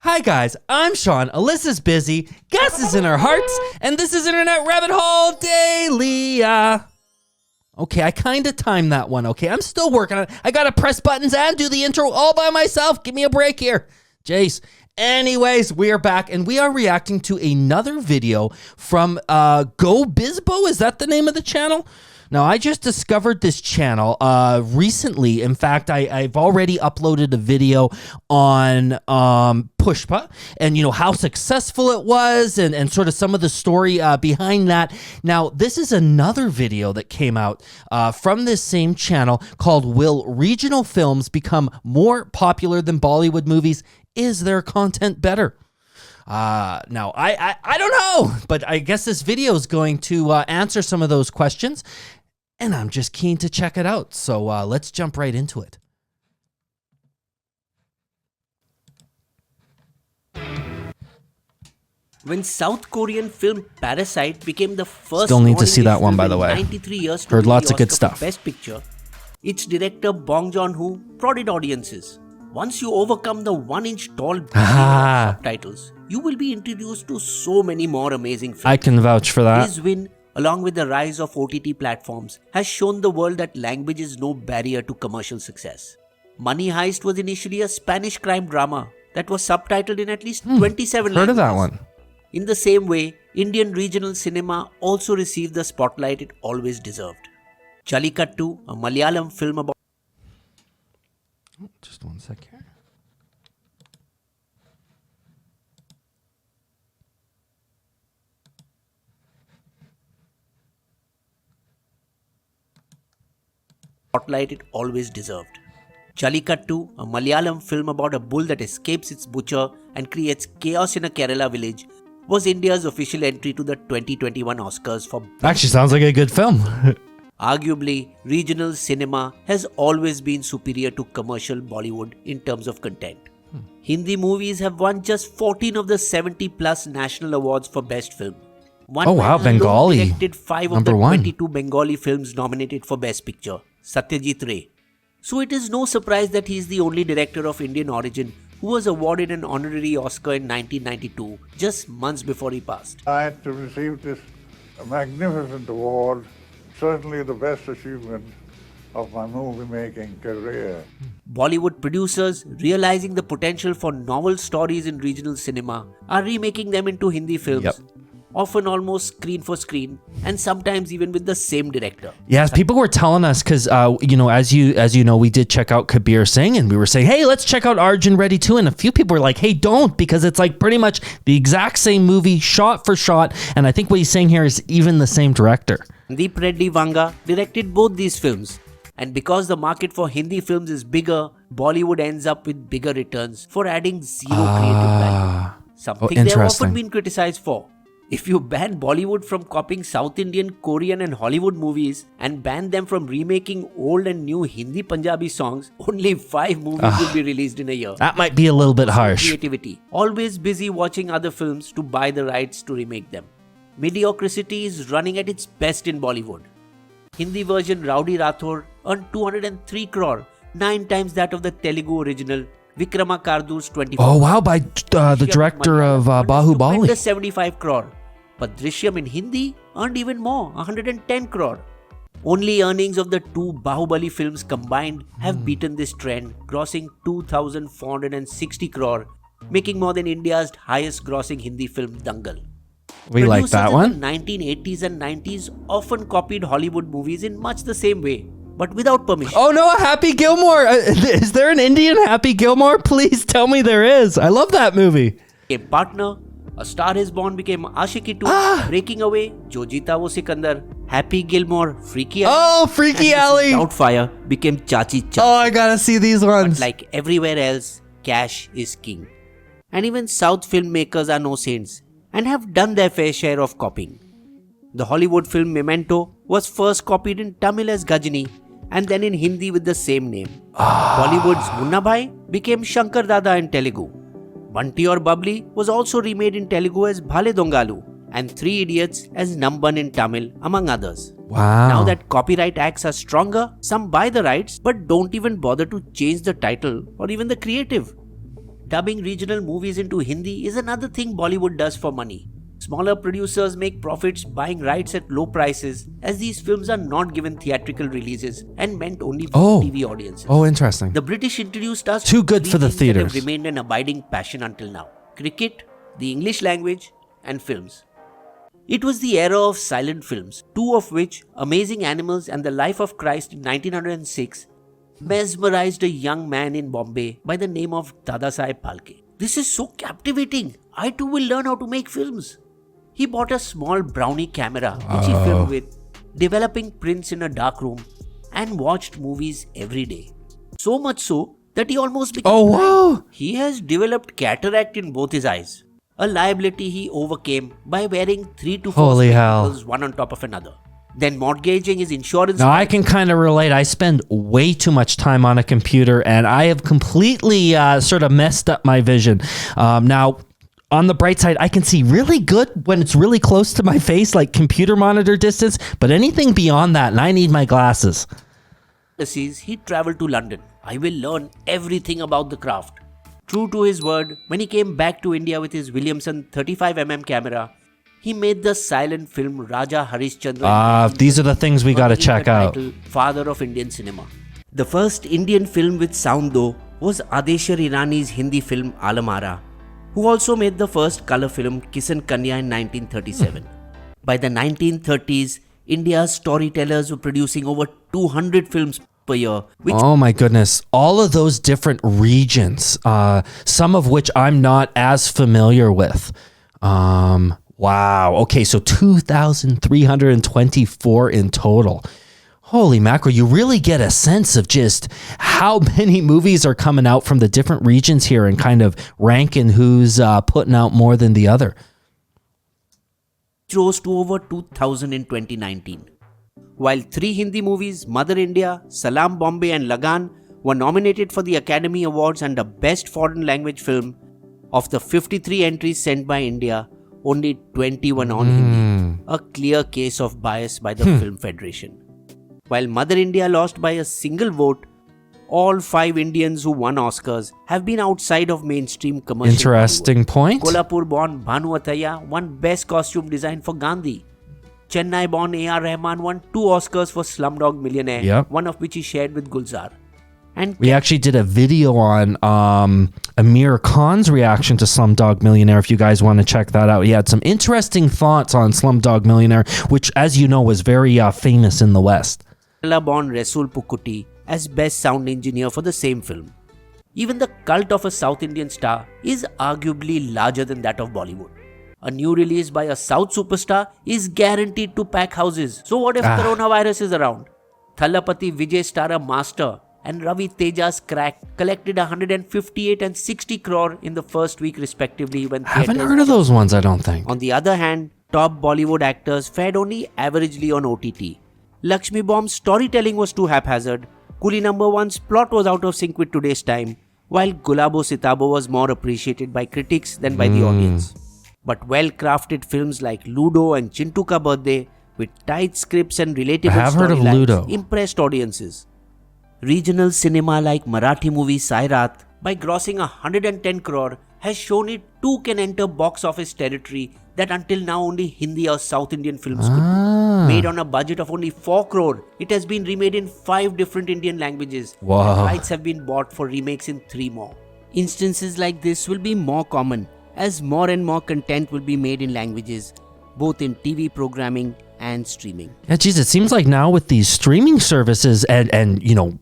Hi guys, I'm Sean, Alyssa's busy, Gus is in our hearts, and this is Internet Rabbit Hole Daily. Okay, I kind of timed that one, okay? I'm still working on it. I gotta press buttons and do the intro all by myself. Give me a break here. Jace. Anyways, we are back, and we are reacting to another video from Go Bisbo. Is that the name of the channel? Now, I just discovered this channel recently. In fact, I've already uploaded a video on Pushpa and, you know, how successful it was and sort of some of the story behind that. Now, this is another video that came out from this same channel called Will Regional Films Become More Popular Than Bollywood Movies? Is their content better? Now, I don't know, but I guess this video is going to answer some of those questions. And I'm just keen to check it out. So let's jump right into it. When South Korean film Parasite became the first Still need to see that one, by the way. 93 years to Heard lots of good Oscar for stuff. Best Picture, its director Bong Joon-ho prodded audiences. Once you overcome the 1-inch tall barrier of subtitles, you will be introduced to so many more amazing films. I can vouch for that. His win, along with the rise of OTT platforms, has shown the world that language is no barrier to commercial success. Money Heist was initially a Spanish crime drama that was subtitled in at least 27 languages. Heard of that one. In the same way, Indian regional cinema also received the spotlight it always deserved. Jallikattu, a Malayalam film about... Just one sec here. spotlight it always deserved. Jallikattu, a Malayalam film about a bull that escapes its butcher and creates chaos in a Kerala village, was India's official entry to the 2021 Oscars for... Actually sounds like a good film. Arguably, regional cinema has always been superior to commercial Bollywood in terms of content. Hindi movies have won just 14 of the 70+ national awards for Best Film. Oh wow, Bengali. Directed 5 of the 22 Bengali films nominated for Best Picture. Satyajit Ray. So it is no surprise that he is the only director of Indian origin who was awarded an honorary Oscar in 1992, just months before he passed. I had to receive this magnificent award, certainly the best achievement of my movie-making career. Bollywood producers, realizing the potential for novel stories in regional cinema, are remaking them into Hindi films. Often almost screen for screen, and sometimes even with the same director. Yeah, people were telling us because you know, as you know, we did check out Kabir Singh, and we were saying, hey, let's check out Arjun Reddy too. And a few people were like, hey, don't, because it's like pretty much the exact same movie, shot for shot. And I think what he's saying here is even the same director. Deep Reddy Vanga directed both these films. And because the market for Hindi films is bigger, Bollywood ends up with bigger returns for adding zero creative value. Something they have often been criticized for. If you ban Bollywood from copying South Indian, Korean and Hollywood movies and ban them from remaking old and new Hindi Punjabi songs, only 5 movies will be released in a year. That might be a little bit harsh. Creativity. Always busy watching other films to buy the rights to remake them. Mediocrity is running at its best in Bollywood. Hindi version Rowdy Rathore earned 203 crore, 9 times that of the Telugu original Vikrama Kardur's 24. Oh wow, by the director of Bahubali. 75 crore. But Drishyam in Hindi earned even more, 110 crore. Only earnings of the 2 Bahubali films combined have beaten this trend, grossing 2,460 crore, making more than India's highest grossing Hindi film Dangal. We like that one. In the 1980s and 90s often copied Hollywood movies in much the same way, but without permission. Oh no, Happy Gilmore. Is there an Indian Happy Gilmore? Please tell me there is. I love that movie. A Partner, A Star Is Born became Aashiqui 2, Breaking Away, Jo Jeeta Wo Sikandar, Happy Gilmore, Freaky Alley. Oh, Freaky Alley. Doubtfire became Chachi Chachi. Oh, I gotta see these ones. But like everywhere else, cash is king. And even South filmmakers are no saints and have done their fair share of copying. The Hollywood film Memento was first copied in Tamil as Gajini and then in Hindi with the same name. Bollywood's Munna Bhai became Shankar Dada in Telugu. Bunty or Bubbly was also remade in Telugu as Bhale Dongalu and 3 Idiots as Namban in Tamil, among others. Wow. Now that copyright acts are stronger, some buy the rights but don't even bother to change the title or even the creative. Dubbing regional movies into Hindi is another thing Bollywood does for money. Smaller producers make profits buying rights at low prices, as these films are not given theatrical releases and meant only for TV audiences. Oh, interesting. The British introduced us Too to good three for the things that have theaters. remained an abiding passion until now: cricket, the English language, and films. It was the era of silent films, two of which, Amazing Animals and The Life of Christ in 1906, mesmerized a young man in Bombay by the name of Dadasaheb Phalke. This is so captivating. I too will learn how to make films. He bought a small brownie camera which he filmed with, developing prints in a dark room, and watched movies every day. So much so that he almost became blind. wow. He has developed cataract in both his eyes, a liability he overcame by wearing 3 to 4 Holy hell. spectacles one on top of another. Then mortgaging his insurance. Now, I can kind of relate. I spend way too much time on a computer, and I have completely sort of messed up my vision. Now, on the bright side, I can see really good when it's really close to my face, like computer monitor distance, but anything beyond that, and I need my glasses. He traveled to London. I will learn everything about the craft. True to his word, when he came back to India with his Williamson 35mm camera, he made the silent film Raja Harishchandra. These are the things we got to check out. Father of Indian cinema. The first Indian film with sound though was Adeshar Irani's Hindi film Alamara, who also made the first color film Kisan Kanya in 1937. By the 1930s, India's storytellers were producing over 200 films per year, which Oh my goodness. All of those different regions, some of which I'm not as familiar with. Wow. Okay, so 2,324 in total. Holy mackerel, you really get a sense of just how many movies are coming out from the different regions here and kind of ranking who's putting out more than the other. rose to over 2,000 in 2019. While 3 Hindi movies, Mother India, Salaam Bombay and Lagan, were nominated for the Academy Awards and the Best Foreign Language Film, of the 53 entries sent by India, only 21 on Hindi, a clear case of bias by the Film Federation. While Mother India lost by a single vote, all 5 Indians who won Oscars have been outside of mainstream commercial Interesting point. Kolhapur-born Bhanu Athaiya won Best Costume Design for Gandhi. Chennai-born A.R. Rahman won 2 Oscars for Slumdog Millionaire, Yep. one of which he shared with Gulzar. And We actually did a video on Amir Khan's reaction to Slumdog Millionaire. If you guys want to check that out, he had some interesting thoughts on Slumdog Millionaire, which, as you know, was very famous in the West. Kerala-born Resul Pukkuti as Best Sound Engineer for the same film. Even the cult of a South Indian star is arguably larger than that of Bollywood. A new release by a South superstar is guaranteed to pack houses. So what if coronavirus is around? Thalapathy Vijay Stara Master and Ravi Teja's Crack collected 158 and 60 crore in the first week respectively when Haven't theatres- heard of those ones, I don't think. On the other hand, top Bollywood actors fared only averagely on OTT. Lakshmi Bomb's storytelling was too haphazard, Coolie Number One's plot was out of sync with today's time, while Gulabo Sitabo was more appreciated by critics than by the audience. But well-crafted films like Ludo and Chintu Ka Birthday, with tight scripts and relatable I have heard of Ludo. storylines, impressed audiences. Regional cinema like Marathi movie Sairat, by grossing 110 crore, has shown it too can enter box office territory that until now only Hindi or South Indian films could do. Made on a budget of only 4 crore, it has been remade in 5 different Indian languages. Wow. And rights have been bought for remakes in 3 more. Instances like this will be more common as more and more content will be made in languages, both in TV programming and streaming. Yeah, geez, it seems like now with these streaming services and you know,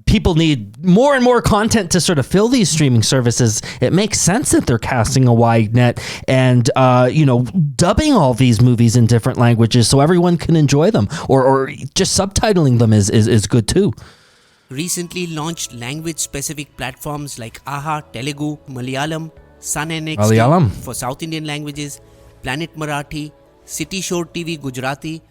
people need more and more content to sort of fill these streaming services. It makes sense that they're casting a wide net and, you know, dubbing all these movies in different languages so everyone can enjoy them, or just subtitling them is good too. Recently launched language-specific platforms like AHA Telugu, Malayalam, Sun NXT Malayalam. for South Indian languages, Planet Marathi, City Shore TV Gujarati,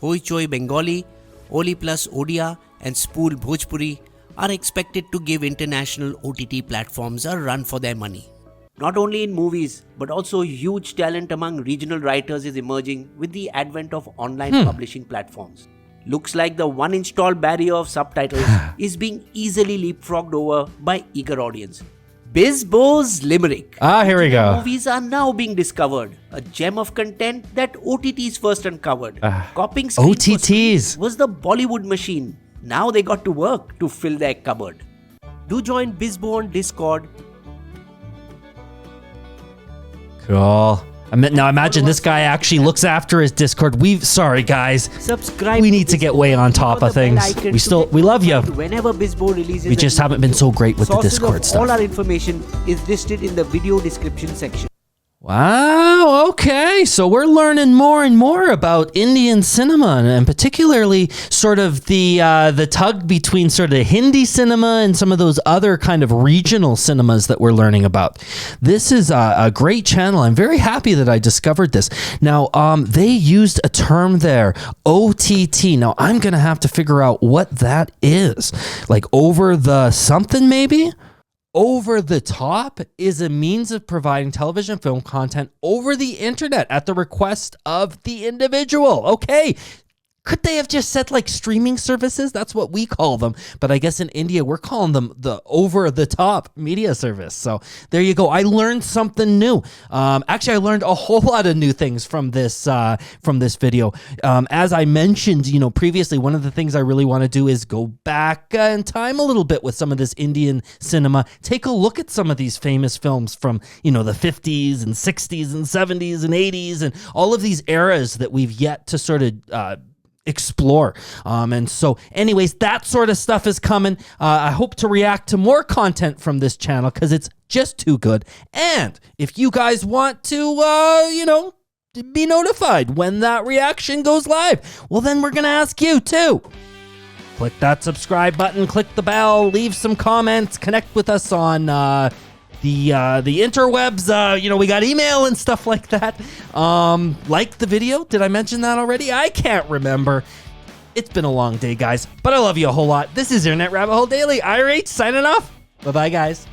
Hoi Choi Bengali, Oli Plus Odia, and Spool Bhojpuri are expected to give international OTT platforms a run for their money. Not only in movies, but also huge talent among regional writers is emerging with the advent of online publishing platforms. Looks like the one install barrier of subtitles is being easily leapfrogged over by eager audience. Bisbo's Limerick. Here we go. Movies are now being discovered. A gem of content that OTTs first uncovered. Copying screen for OTTs. screen was the Bollywood machine. Now they got to work to fill their cupboard. Do join Bisbo on Discord. Cool. Now imagine this guy actually looks after his Discord. Sorry guys. Subscribe. We need to get way on top of things. We love you. Whenever Bisbo releases, We just haven't been so great with the sources Discord of stuff. all our information is listed in the video description section. Wow, okay. So we're learning more and more about Indian cinema, and particularly sort of the tug between sort of Hindi cinema and some of those other kind of regional cinemas that we're learning about. This is a great channel. I'm very happy that I discovered this. Now, they used a term there, OTT. Now, I'm going to have to figure out what that is. Like over the something maybe? Over the top is a means of providing television film content over the internet at the request of the individual. Okay. Could they have just said like streaming services? That's what we call them. But I guess in India, we're calling them the over-the-top media service. So there you go. I learned something new. Actually, I learned a whole lot of new things from this video. As I mentioned, previously, one of the things I really want to do is go back in time a little bit with some of this Indian cinema. Take a look at some of these famous films from, the 50s and 60s and 70s and 80s and all of these eras that we've yet to sort of explore. And so anyways, that sort of stuff is coming. I hope to react to more content from this channel because it's just too good. And if you guys want to, be notified when that reaction goes live, well, then we're going to ask you too. Click that subscribe button, click the bell, leave some comments, connect with us on the interwebs. We got email and stuff like that. Like the video. Did I mention that already? I can't remember. It's been a long day, guys, but I love you a whole lot. This is Internet Rabbit Hole Daily. irh signing off. Bye-bye, guys.